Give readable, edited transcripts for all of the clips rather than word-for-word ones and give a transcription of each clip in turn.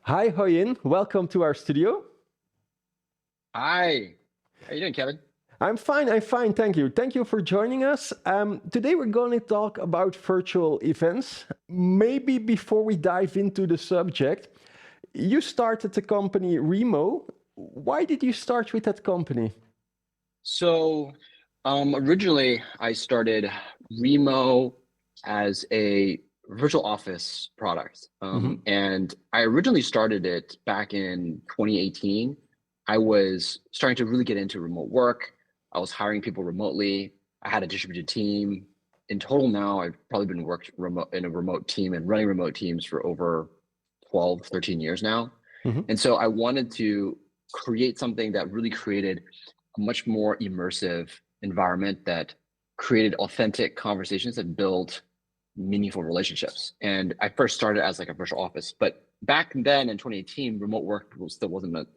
Hi, Hoyin. Welcome to our studio. Hi, how you doing, Kevin? I'm fine, thank you. Thank you for joining us. Today we're going to talk about virtual events. Maybe before we dive into the subject, you started the company Remo. Why did you start with that company? So, originally I started Remo as a virtual office product. Hmm. And I originally started it back in 2018. I was starting to really get into remote work. I was hiring people remotely. I had a distributed team. In total now, I've probably been worked remote in a remote team and running remote teams for over 12, 13 years now. Hmm. And so I wanted to create something that really created a much more immersive environment that created authentic conversations that built meaningful relationships. And I first started as like a virtual office, but back then in 2018, remote work still wasn't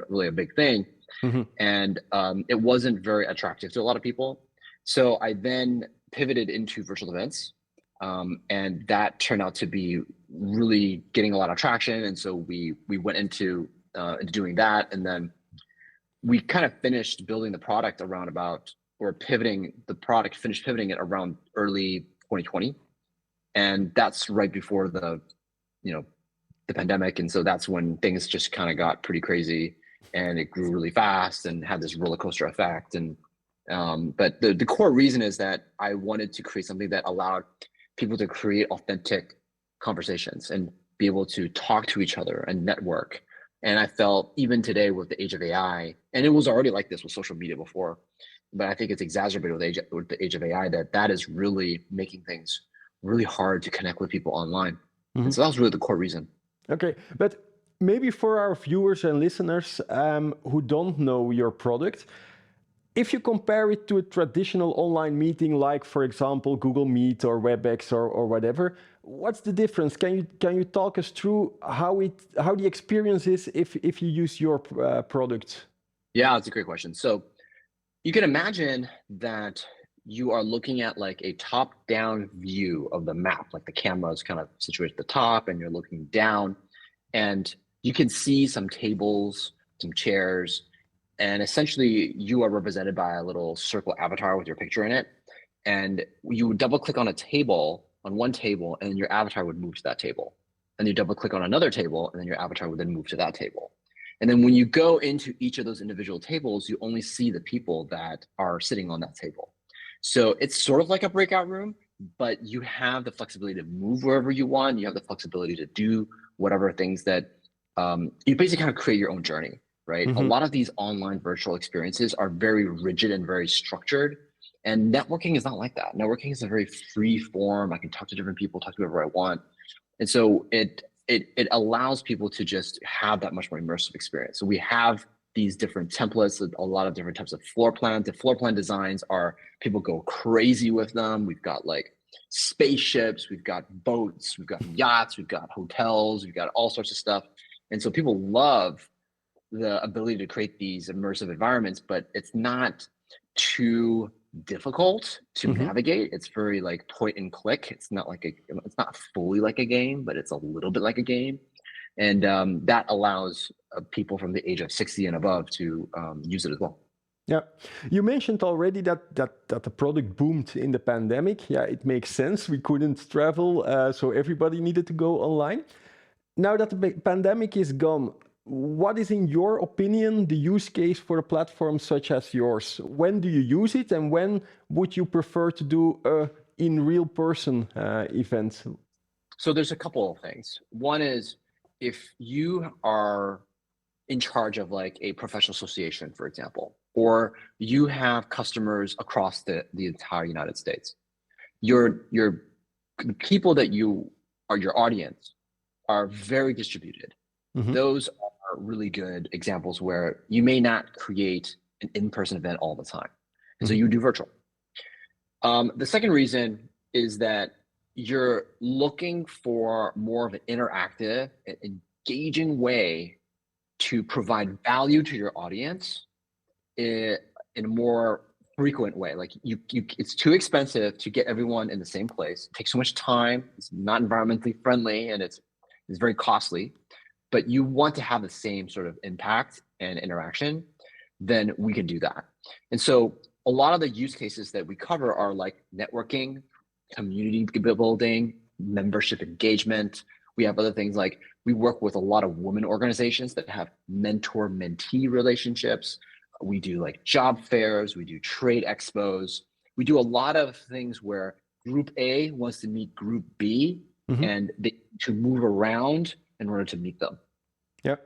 really a big thing, Hmm. and it wasn't very attractive to a lot of people. So I then pivoted into virtual events, and that turned out to be really getting a lot of traction. And so we went into doing that, and then we kind of finished building the product around about or pivoting the product, finished pivoting it around early 2020, and that's right before you know the pandemic. And so that's when things just kind of got pretty crazy, and it grew really fast and had this roller coaster effect. And but the core reason is that I wanted to create something that allowed people to create authentic conversations and be able to talk to each other and network. And I felt even today with the age of AI, and it was already like this with social media before, but I think it's exacerbated with the age of AI, that is really making things really hard to connect with people online. And Hmm. so that was really the core reason. Okay, but maybe for our viewers and listeners who don't know your product, if you compare it to a traditional online meeting, like for example Google Meet or WebEx or whatever, what's the difference? Can you talk us through how the experience is if you use your product? Yeah, that's a great question. So you can imagine that you are looking at like a top-down view of the map, like the camera is kind of situated at the top and you're looking down, and you can see some tables, some chairs, and essentially you are represented by a little circle avatar with your picture in it. And you would double click on a table, on one table, and your avatar would move to that table. And you double click on another table, and then your avatar would then move to that table. And then when you go into each of those individual tables, you only see the people that are sitting on that table. So it's sort of like a breakout room, but you have the flexibility to move wherever you want. You have the flexibility to do whatever things that you basically kind of create your own journey, right? A Hmm. lot of these online virtual experiences are very rigid and very structured. And networking is not like that. Networking is a very free form. I can talk to different people, talk to whoever I want. And so it allows people to just have that much more immersive experience. So we have these different templates, a lot of different types of floor plans. The floor plan designs are, people go crazy with them. We've got like spaceships, we've got boats, we've got yachts, we've got hotels, we've got all sorts of stuff. And so people love the ability to create these immersive environments, but it's not too difficult to Hmm. navigate. It's very like point and click. It's not fully like a game, but it's a little bit like a game. And that allows people from the age of 60 and above to use it as well. Yeah, you mentioned already that the product boomed in the pandemic. Yeah, it makes sense. We couldn't travel, so everybody needed to go online. Now that the pandemic is gone, what is, in your opinion, the use case for a platform such as yours? When do you use it, and when would you prefer to do a in real person event? So there's a couple of things. One is, if you are in charge of like a professional association, for example, or you have customers across the entire United States, your the people that you are, your audience, are very distributed. Hmm. Those are really good examples where you may not create an in-person event all the time, and so Hmm. you do virtual. The second reason is that you're looking for more of an interactive, engaging way to provide value to your audience in a more frequent way. Like it's too expensive to get everyone in the same place. It takes so much time. It's not environmentally friendly, and it's very costly. but you want to have the same sort of impact and interaction, then we can do that. And so a lot of the use cases that we cover are like networking, community building, membership engagement. We have other things like we work with a lot of women organizations that have mentor-mentee relationships. We do like job fairs, we do trade expos. We do a lot of things where group A wants to meet group B and they need to move around in order to meet them. Yeah.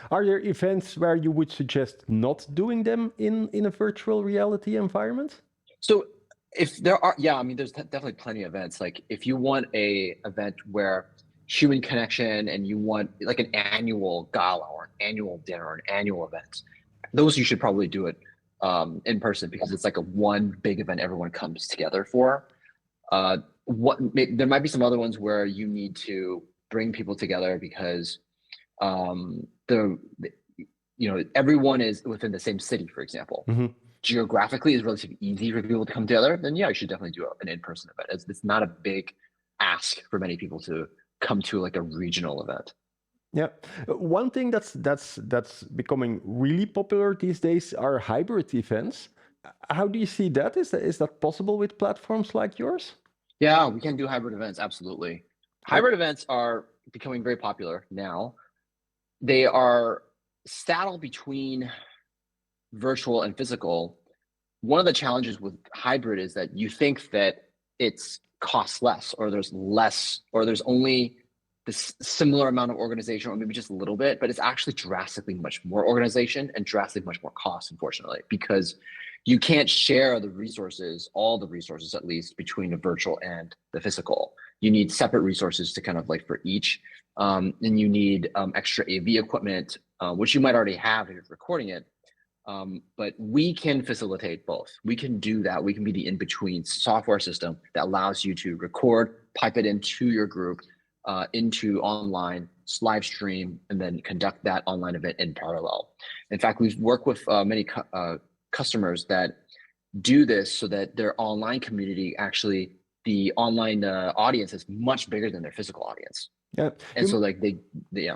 Are there events where you would suggest not doing them in a virtual reality environment? So if there are, yeah, I mean, there's definitely plenty of events. Like if you want a event where human connection and you want like an annual gala or an annual dinner or an annual event, those you should probably do it in person because it's like a one big event everyone comes together for. There might be some other ones where you need to bring people together because everyone is within the same city, for example. Geographically is relatively easy for people to come together, then yeah, you should definitely do an in-person event. It's not a big ask for many people to come to like a regional event. Yeah, one thing that's becoming really popular these days are hybrid events. How do you see that? Is that possible with platforms like yours? Yeah, we can do hybrid events, absolutely. Hybrid events are becoming very popular now. They are saddled between virtual and physical. One of the challenges with hybrid is that you think that it's costs less, or there's less, or there's only this similar amount of organization, or maybe just a little bit, but it's actually drastically much more organization and drastically much more cost, unfortunately, because you can't share the resources, all the resources at least, between the virtual and the physical. You need separate resources to kind of like for each, and you need extra AV equipment, which you might already have if you're recording it. But we can facilitate both. We can do that. We can be the in-between software system that allows you to record, pipe it into your group, into online, live stream, and then conduct that online event in parallel. In fact, we've worked with many customers that do this so that their online community, actually, the online audience is much bigger than their physical audience. Yeah. And so like yeah.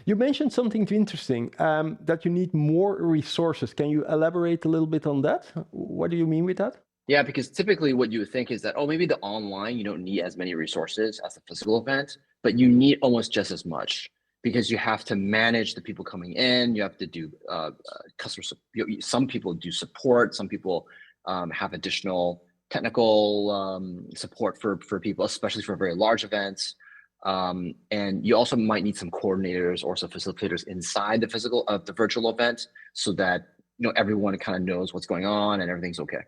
You mentioned something interesting, that you need more resources. Can you elaborate a little bit on that? What do you mean with that? Yeah, because typically what you would think is that, oh, maybe the online, you don't need as many resources as the physical event, but you need almost just as much because you have to manage the people coming in. You have to do customer support. Some people do support. Some people have additional technical support for people, especially for very large events. And you also might need some coordinators or some facilitators inside the virtual event so that everyone kind of knows what's going on and everything's okay.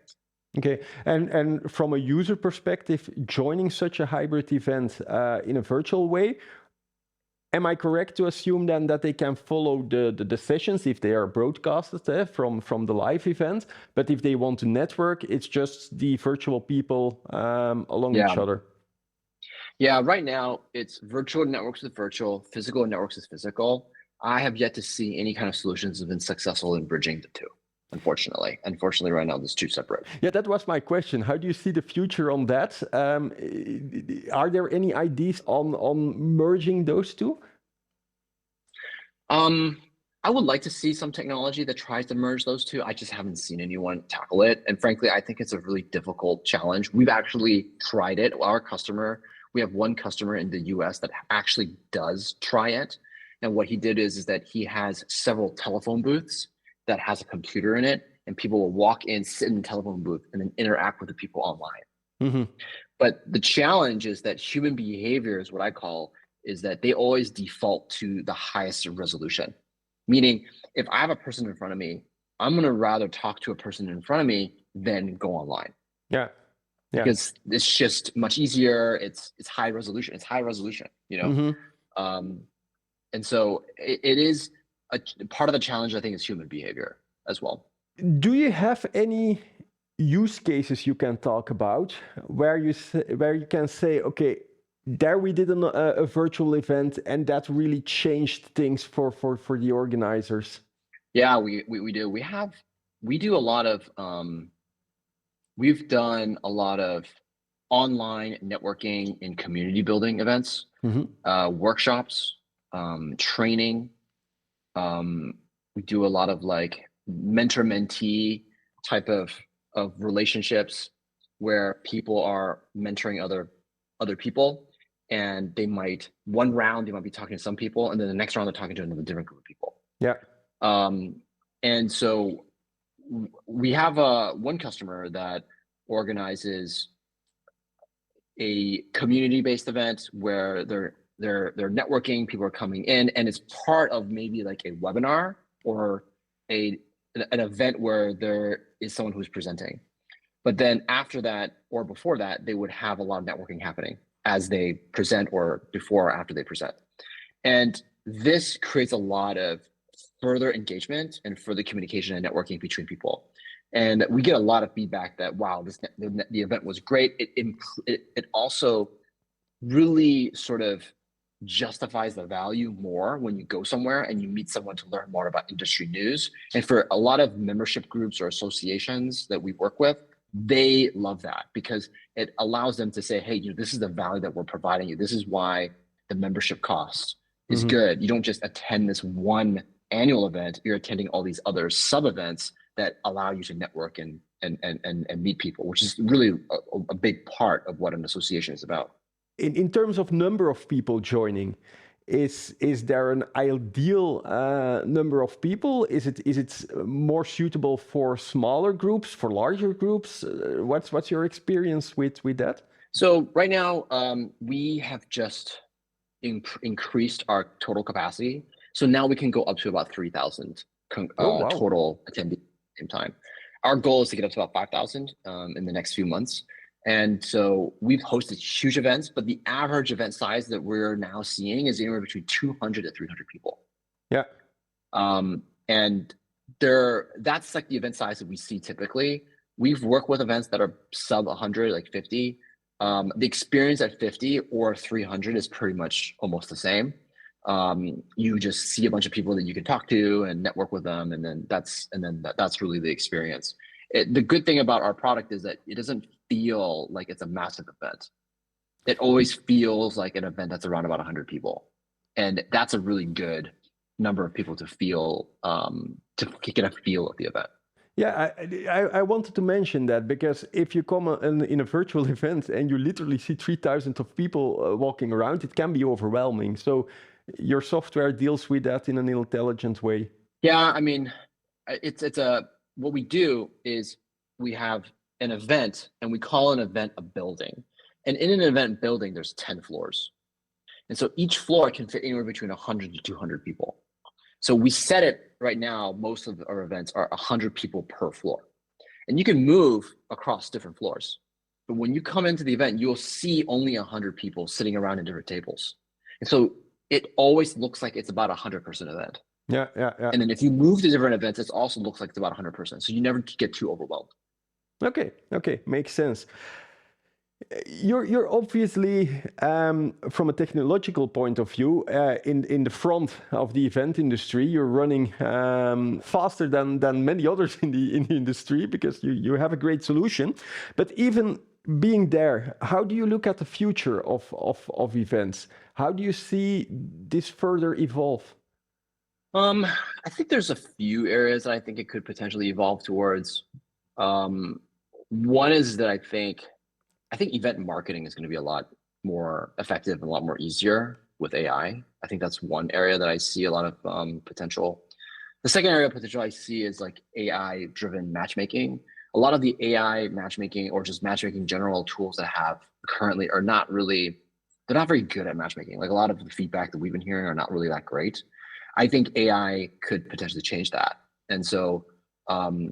Okay, and from a user perspective, joining such a hybrid event in a virtual way, am I correct to assume then that they can follow the sessions if they are broadcasted from the live event, but if they want to network, it's just the virtual people along each other? Yeah, right now it's virtual networks with virtual, physical networks with physical. I have yet to see any kind of solutions that have been successful in bridging the two. Unfortunately, right now there's two separate. Yeah, that was my question. How do you see the future on that? Are there any ideas on merging those two? I would like to see some technology that tries to merge those two. I just haven't seen anyone tackle it. And frankly, I think it's a really difficult challenge. We've actually tried it. We have one customer in the US that actually does try it. And what he did is that he has several telephone booths that has a computer in it, and people will walk in, sit in the telephone booth, and then interact with the people online. But the challenge is that human behavior is what I call is that they always default to the highest resolution. Meaning, if I have a person in front of me, I'm going to rather talk to a person in front of me than go online. Yeah. Because it's just much easier. It's high resolution. And so it is a part of the challenge, I think, is human behavior as well. Do you have any use cases you can talk about where you can say, okay, there we did a virtual event and that really changed things for the organizers? Yeah, we do. We do a lot of we've done a lot of online networking and community building events, workshops. training. We do a lot of like mentor-mentee type of relationships where people are mentoring other people, and they might one round they might be talking to some people, and then the next round they're talking to another different group of people. Yeah. And so we have one customer that organizes a community-based event where they're networking, people are coming in, and it's part of maybe like a webinar or an event where there is someone who's presenting. But then after that or before that, they would have a lot of networking happening as they present or before or after they present. And this creates a lot of further engagement and further communication and networking between people. And we get a lot of feedback that, wow, the event was great. It also really sort of justifies the value more when you go somewhere and you meet someone to learn more about industry news. And for a lot of membership groups or associations that we work with, they love that because it allows them to say, hey, this is the value that we're providing you. This is why the membership cost is good. You don't just attend this one annual event, you're attending all these other sub-events that allow you to network and meet people, which is really a big part of what an association is about. In terms of number of people joining, is there an ideal number of people? Is it more suitable for smaller groups, for larger groups? What's your experience with that? So right now, we have just increased our total capacity. So now we can go up to about 3,000 wow. total attendees at the same time. Our goal is to get up to about 5,000 in the next few months. And so we've hosted huge events, but the average event size that we're now seeing is anywhere between 200 to 300 people. Yeah. And that's like the event size that we see typically. We've worked with events that are sub 100, like 50. The experience at 50 or 300 is pretty much almost the same. You just see a bunch of people that you can talk to and network with them, and then that's really the experience. The good thing about our product is that it doesn't feel like it's a massive event. It always feels like an event that's around about 100 people, and that's a really good number of people to feel to get a feel of the event. Yeah, I wanted to mention that because if you come in a virtual event and you literally see 3,000 of people walking around, it can be overwhelming. So your software deals with that in an intelligent way. Yeah, I mean, what we do is we have an event and we call an event a building. And in an event building, there's 10 floors. And so each floor can fit anywhere between 100 to 200 people. So we set it right now, most of our events are 100 people per floor. And you can move across different floors. But when you come into the event, you'll see only 100 people sitting around in different tables. And so it always looks like it's about 100% event. Yeah. And then if you move to different events, it also looks like it's about 100%. So you never get too overwhelmed. Okay, makes sense. You're obviously, from a technological point of view, in the front of the event industry. You're running faster than many others in the industry because you have a great solution. But even being there, how do you look at the future of events? How do you see this further evolve? I think there's a few areas that I think it could potentially evolve towards. One is that I think event marketing is going to be a lot more effective and a lot more easier with AI. I think that's one area that I see a lot of potential. The second area of potential I see is like AI-driven matchmaking. A lot of the AI matchmaking or just matchmaking general tools that I have currently are they're not very good at matchmaking. Like a lot of the feedback that we've been hearing are not really that great. I think AI could potentially change that. And so I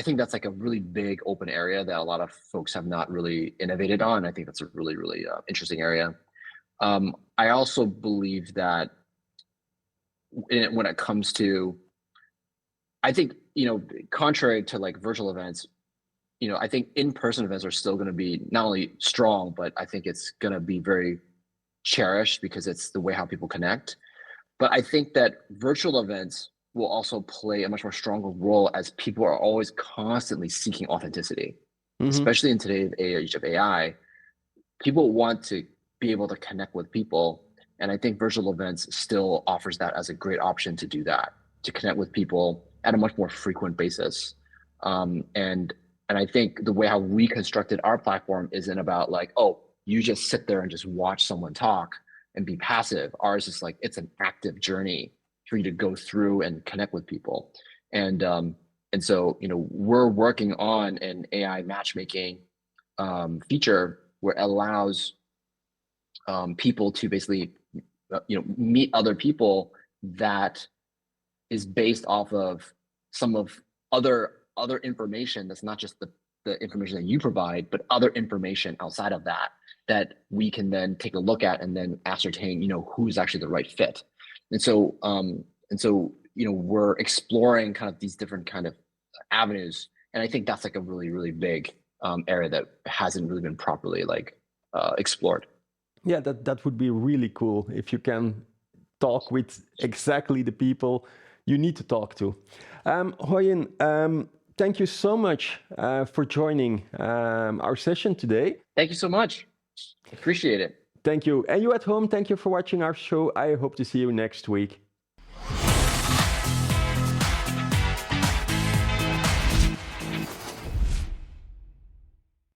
think that's like a really big open area that a lot of folks have not really innovated on. I think that's a really, really interesting area. I also believe that when it comes to, I think, contrary to like virtual events, I think in-person events are still going to be not only strong, but I think it's going to be very cherished because it's the way how people connect. But I think that virtual events will also play a much more stronger role as people are always constantly seeking authenticity, especially in today's age of AI. People want to be able to connect with people. And I think virtual events still offers that as a great option to do that, to connect with people at a much more frequent basis. And I think the way how we constructed our platform isn't about like, oh, you just sit there and just watch someone talk and be passive. Ours is like, it's an active journey for you to go through and connect with people. And so, we're working on an AI matchmaking feature where it allows people to basically, meet other people that is based off of some of other information that's not just the information that you provide, but other information outside of that we can then take a look at and then ascertain, who's actually the right fit. And so, we're exploring kind of these different kind of avenues. And I think that's like a really, really big area that hasn't really been properly explored. Yeah, that would be really cool if you can talk with exactly the people you need to talk to. Hoyin, thank you so much for joining our session today. Thank you so much. Appreciate it. Thank you. And you at home, thank you for watching our show. I hope to see you next week.